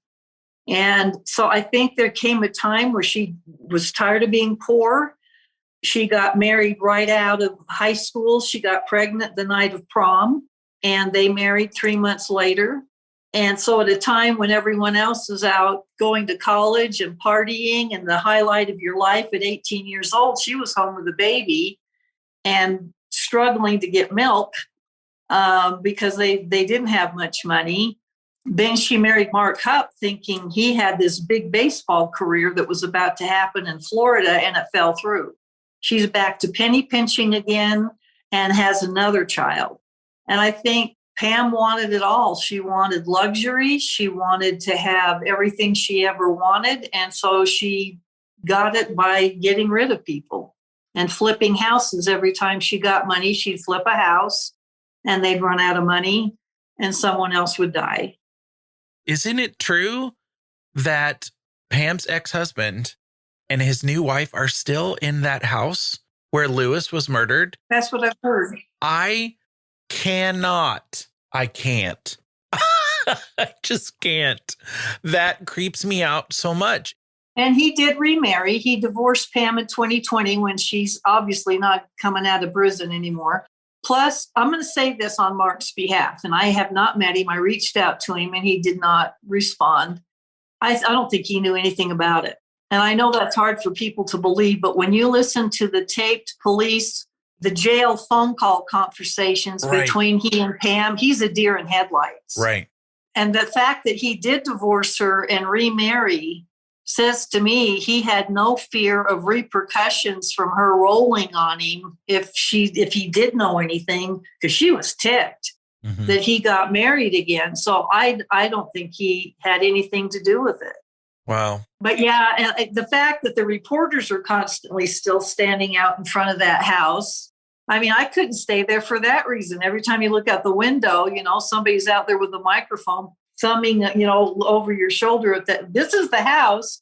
And so I think there came a time where she was tired of being poor. She got married right out of high school. She got pregnant the night of prom, and they married 3 months later. And so at a time when everyone else is out going to college and partying and the highlight of your life at 18 years old, she was home with a baby and struggling to get milk because they didn't have much money. Then she married Mark Hupp thinking he had this big baseball career that was about to happen in Florida, and it fell through. She's back to penny pinching again and has another child. And I think Pam wanted it all. She wanted luxury. She wanted to have everything she ever wanted. And so she got it by getting rid of people and flipping houses. Every time she got money, she'd flip a house and they'd run out of money and someone else would die. Isn't it true that Pam's ex-husband and his new wife are still in that house where Louis was murdered? That's what I've heard. I can't. I just can't. That creeps me out so much. And he did remarry. He divorced Pam in 2020 when she's obviously not coming out of prison anymore. Plus, I'm going to say this on Mark's behalf, and I have not met him. I reached out to him and he did not respond. I don't think he knew anything about it. And I know that's hard for people to believe, but when you listen to the taped police, the jail phone call conversations between he and Pam, he's a deer in headlights. Right. And the fact that he did divorce her and remarry says to me he had no fear of repercussions from her rolling on him if he did know anything, because she was ticked that he got married again. So I don't think he had anything to do with it. Wow. But yeah, and the fact that the reporters are constantly still standing out in front of that house. I mean, I couldn't stay there for that reason. Every time you look out the window, somebody's out there with a microphone thumbing, over your shoulder at that. This is the house.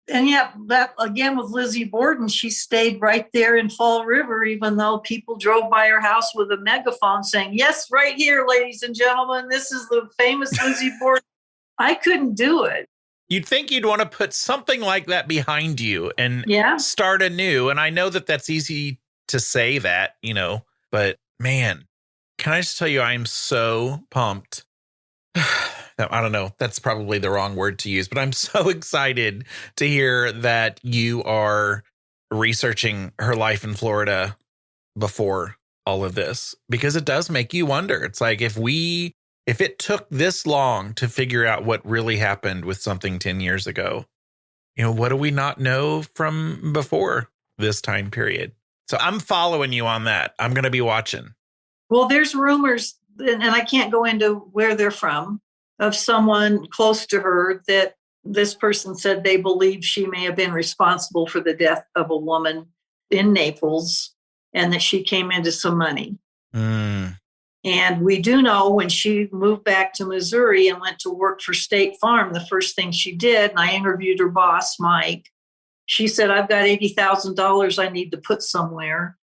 And yet, that again with Lizzie Borden, she stayed right there in Fall River, even though people drove by her house with a megaphone saying, "Yes, right here, ladies and gentlemen, this is the famous Lizzie Borden." I couldn't do it. You'd think you'd want to put something like that behind you and start anew. And I know that that's easy to say that, but man, can I just tell you, I am so pumped. I don't know. That's probably the wrong word to use, but I'm so excited to hear that you are researching her life in Florida before all of this, because it does make you wonder. It's like if it took this long to figure out what really happened with something 10 years ago, what do we not know from before this time period? So I'm following you on that. I'm going to be watching. Well, there's rumors, and I can't go into where they're from, of someone close to her that this person said they believe she may have been responsible for the death of a woman in Naples and that she came into some money. And we do know when she moved back to Missouri and went to work for State Farm, the first thing she did, and I interviewed her boss, Mike, she said, "I've got $80,000 I need to put somewhere."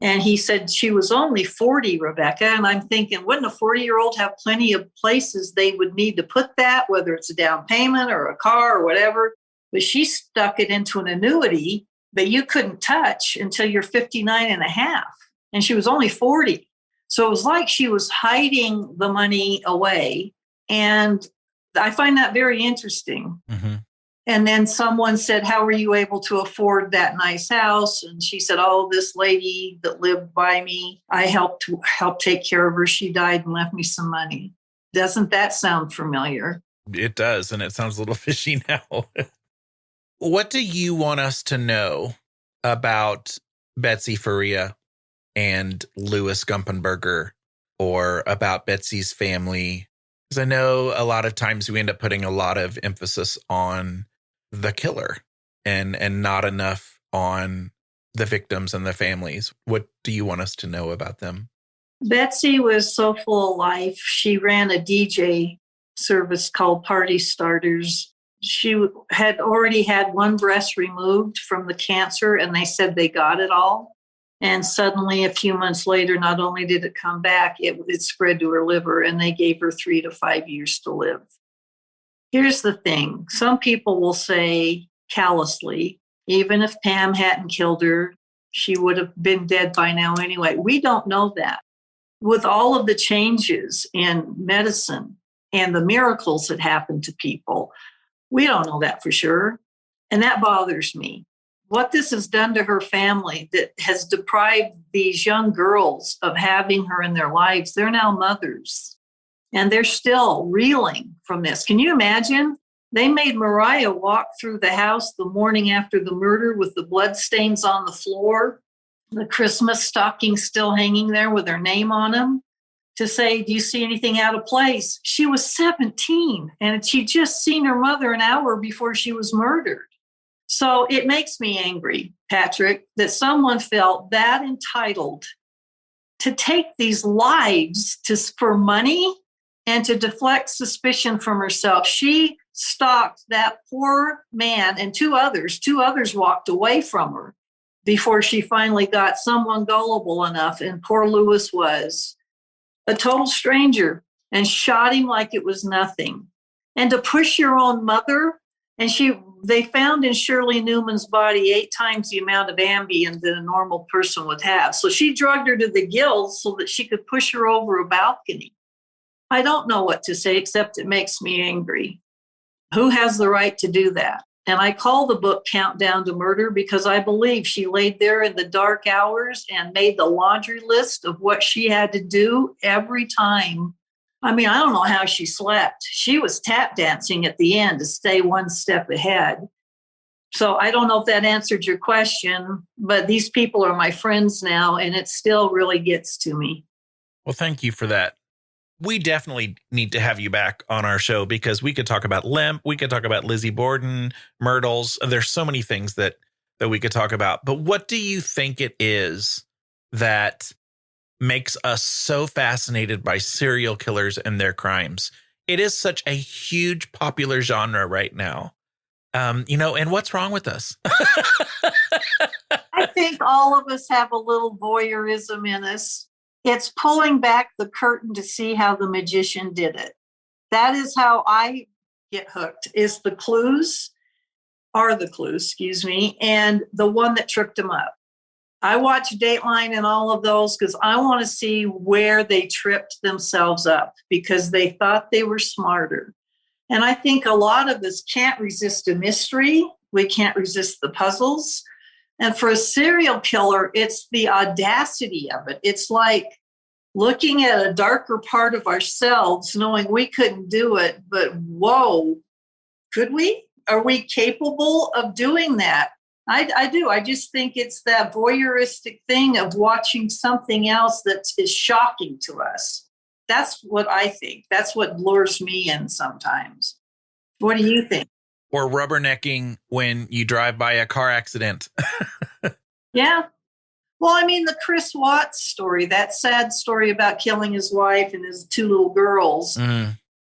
And he said she was only 40, Rebecca. And I'm thinking, wouldn't a 40-year-old have plenty of places they would need to put that, whether it's a down payment or a car or whatever? But she stuck it into an annuity that you couldn't touch until you're 59 and a half. And she was only 40. So it was like she was hiding the money away. And I find that very interesting. And then someone said, how were you able to afford that nice house? And she said, oh, this lady that lived by me, I helped take care of her. She died and left me some money. Doesn't that sound familiar? It does. And it sounds a little fishy now. What do you want us to know about Betsy Faria and Louis Gumpenberger, or about Betsy's family? Because I know a lot of times we end up putting a lot of emphasis on the killer and not enough on the victims and the families. What do you want us to know about them? Betsy was so full of life. She ran a DJ service called Party Starters. She had already had one breast removed from the cancer, and they said they got it all. And suddenly, a few months later, not only did it come back, it spread to her liver, and they gave her 3 to 5 years to live. Here's the thing. Some people will say callously, even if Pam hadn't killed her, she would have been dead by now anyway. We don't know that. With all of the changes in medicine and the miracles that happen to people, we don't know that for sure. And that bothers me. What this has done to her family that has deprived these young girls of having her in their lives. They're now mothers, and they're still reeling from this. Can you imagine? They made Mariah walk through the house the morning after the murder with the bloodstains on the floor, the Christmas stockings still hanging there with her name on them, to say, do you see anything out of place? She was 17, and she'd just seen her mother an hour before she was murdered. So it makes me angry, Patrick, that someone felt that entitled to take these lives for money and to deflect suspicion from herself. She stalked that poor man and two others. Two others walked away from her before she finally got someone gullible enough, and poor Louis was a total stranger, and shot him like it was nothing. And to push your own mother, and they found in Shirley Newman's body 8 times the amount of Ambien that a normal person would have. So she drugged her to the gills so that she could push her over a balcony. I don't know what to say, except it makes me angry. Who has the right to do that? And I call the book Countdown to Murder because I believe she laid there in the dark hours and made the laundry list of what she had to do every time. I mean, I don't know how she slept. She was tap dancing at the end to stay one step ahead. So I don't know if that answered your question, but these people are my friends now, and it still really gets to me. Well, thank you for that. We definitely need to have you back on our show because we could talk about Lemp. We could talk about Lizzie Borden, Myrtles. There's so many things that we could talk about. But what do you think it is that makes us so fascinated by serial killers and their crimes? It is such a huge popular genre right now. And what's wrong with us? I think all of us have a little voyeurism in us. It's pulling back the curtain to see how the magician did it. That is how I get hooked, is the clues, and the one that tripped them up. I watch Dateline and all of those because I want to see where they tripped themselves up because they thought they were smarter. And I think a lot of us can't resist a mystery. We can't resist the puzzles. And for a serial killer, it's the audacity of it. It's like looking at a darker part of ourselves, knowing we couldn't do it, but whoa, could we? Are we capable of doing that? I do. I just think it's that voyeuristic thing of watching something else that is shocking to us. That's what I think. That's what lures me in sometimes. What do you think? Or rubbernecking when you drive by a car accident. Yeah. Well, I mean, the Chris Watts story, that sad story about killing his wife and his 2 little girls.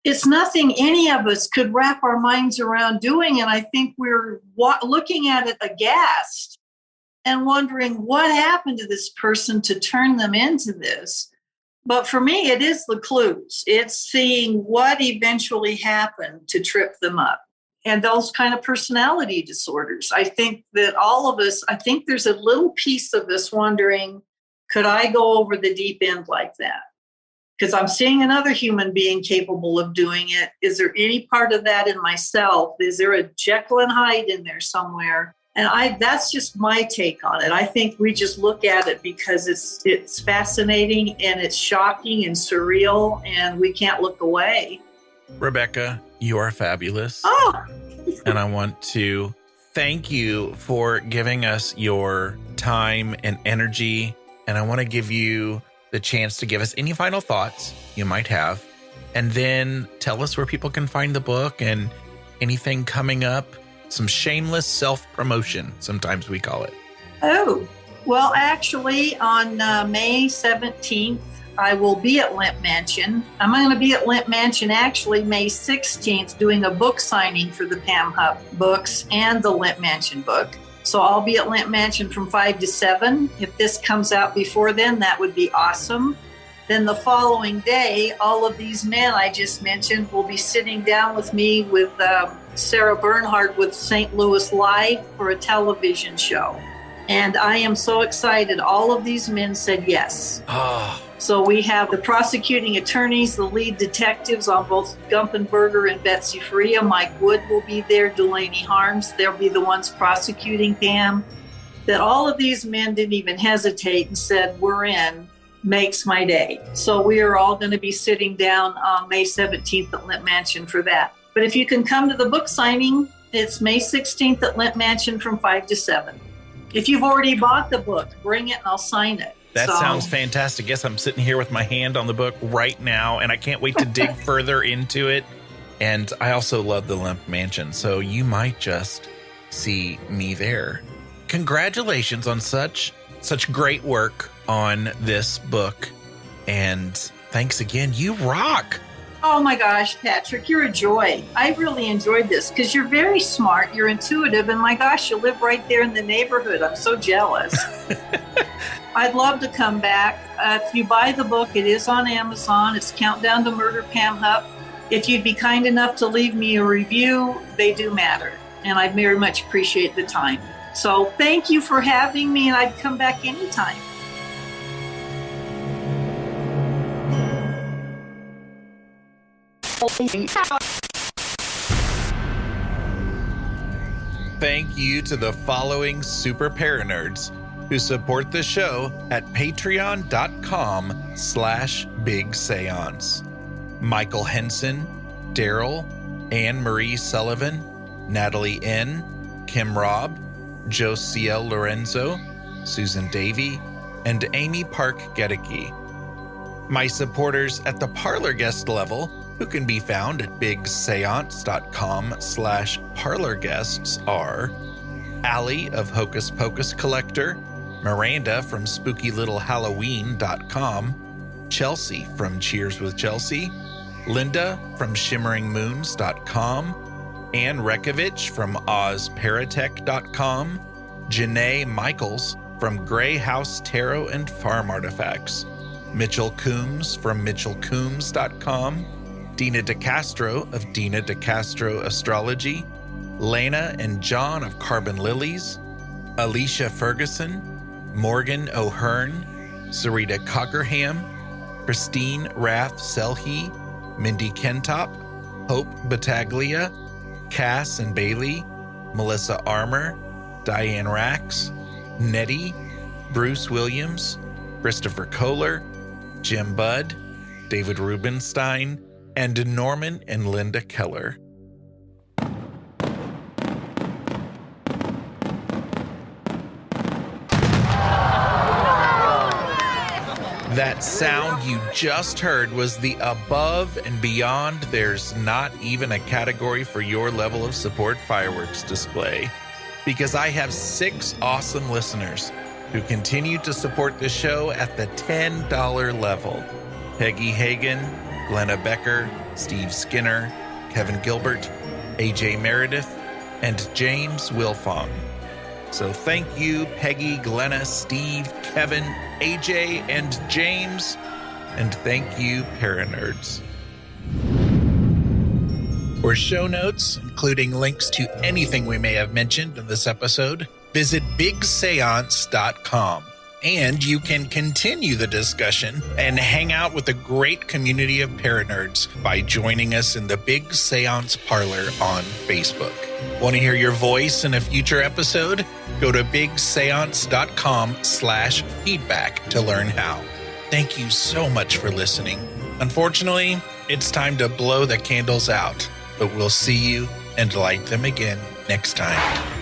It's nothing any of us could wrap our minds around doing. And I think we're looking at it aghast and wondering what happened to this person to turn them into this. But for me, it is the clues. It's seeing what eventually happened to trip them up. And those kind of personality disorders. I think that all of us, I think there's a little piece of us wondering, could I go over the deep end like that? because I'm seeing another human being capable of doing it. Is there any part of that in myself? Is there a Jekyll and Hyde in there somewhere? And that's just my take on it. I think we just look at it because it's fascinating and it's shocking and surreal, and we can't look away. Rebecca, you are fabulous. Oh! And I want to thank you for giving us your time and energy. And I want to give you the chance to give us any final thoughts you might have. And then tell us where people can find the book and anything coming up. Some shameless self-promotion, sometimes we call it. Oh, well, actually, on May 17th, I will be at Limp Mansion. I'm going to be at Limp Mansion actually May 16th doing a book signing for the Pam Hupp books and the Limp Mansion book. So I'll be at Limp Mansion from 5 to 7. If this comes out before then, that would be awesome. Then the following day, all of these men I just mentioned will be sitting down with me with Sarah Bernhardt with St. Louis Live for a television show. And I am so excited. All of these men said yes. Oh. So we have the prosecuting attorneys, the lead detectives on both Gumpenberger and Betsy Faria. Mike Wood will be there, Delaney Harms. They'll be the ones prosecuting Pam. That all of these men didn't even hesitate and said, we're in. Makes my day. So we are all going to be sitting down on May 17th at Limp Mansion for that. But if you can come to the book signing, it's May 16th at Limp Mansion from 5 to 7. If you've already bought the book, bring it and I'll sign it. That sounds fantastic. Yes, I'm sitting here with my hand on the book right now, and I can't wait to dig further into it. And I also love the Limp Mansion, so you might just see me there. Congratulations on such great work on this book. And thanks again. You rock. Oh my gosh, Patrick, you're a joy. I really enjoyed this because you're very smart, you're intuitive, and my gosh, you live right there in the neighborhood. I'm so jealous. I'd love to come back. If you buy the book, it is on Amazon. It's Countdown to Murder, Pam Hupp. If you'd be kind enough to leave me a review, they do matter. And I very much appreciate the time. So thank you for having me, and I'd come back anytime. Thank you to the following super paranerds who support the show at patreon.com/Big Seance. Michael Henson, Daryl, Anne Marie Sullivan, Natalie N., Kim Robb, Josiel Lorenzo, Susan Davey, and Amy Park Gedicke. My supporters at the Parlor guest level, who can be found at bigseance.com/Parlor guests, are Allie of Hocus Pocus Collector, Miranda from SpookyLittleHalloween.com, Chelsea from Cheers with Chelsea, Linda from ShimmeringMoons.com, Ann Rekovich from OzParatech.com, Janae Michaels from Grey House Tarot and Farm Artifacts, Mitchell Coombs from MitchellCoombs.com, Dina DeCastro of Dina DeCastro Astrology, Lena and John of Carbon Lilies, Alicia Ferguson, Morgan O'Hearn, Sarita Cockerham, Christine Rath Selhe, Mindy Kentop, Hope Battaglia, Cass and Bailey, Melissa Armour, Diane Rax, Nettie, Bruce Williams, Christopher Kohler, Jim Budd, David Rubenstein, and Norman and Linda Keller. That sound you just heard was the above and beyond. There's not even a category for your level of support fireworks display, because I have 6 awesome listeners who continue to support the show at the $10 level. Peggy Hagan, Glenna Becker, Steve Skinner, Kevin Gilbert, AJ Meredith, and James Wilfong. So thank you, Peggy, Glenna, Steve, Kevin, AJ, and James. And thank you, Paranerds. For show notes, including links to anything we may have mentioned in this episode, visit bigseance.com. And you can continue the discussion and hang out with a great community of Paranerds by joining us in the Big Seance Parlor on Facebook. Want to hear your voice in a future episode? Go to bigseance.com/feedback to learn how. Thank you so much for listening. Unfortunately, it's time to blow the candles out, but we'll see you and light them again next time.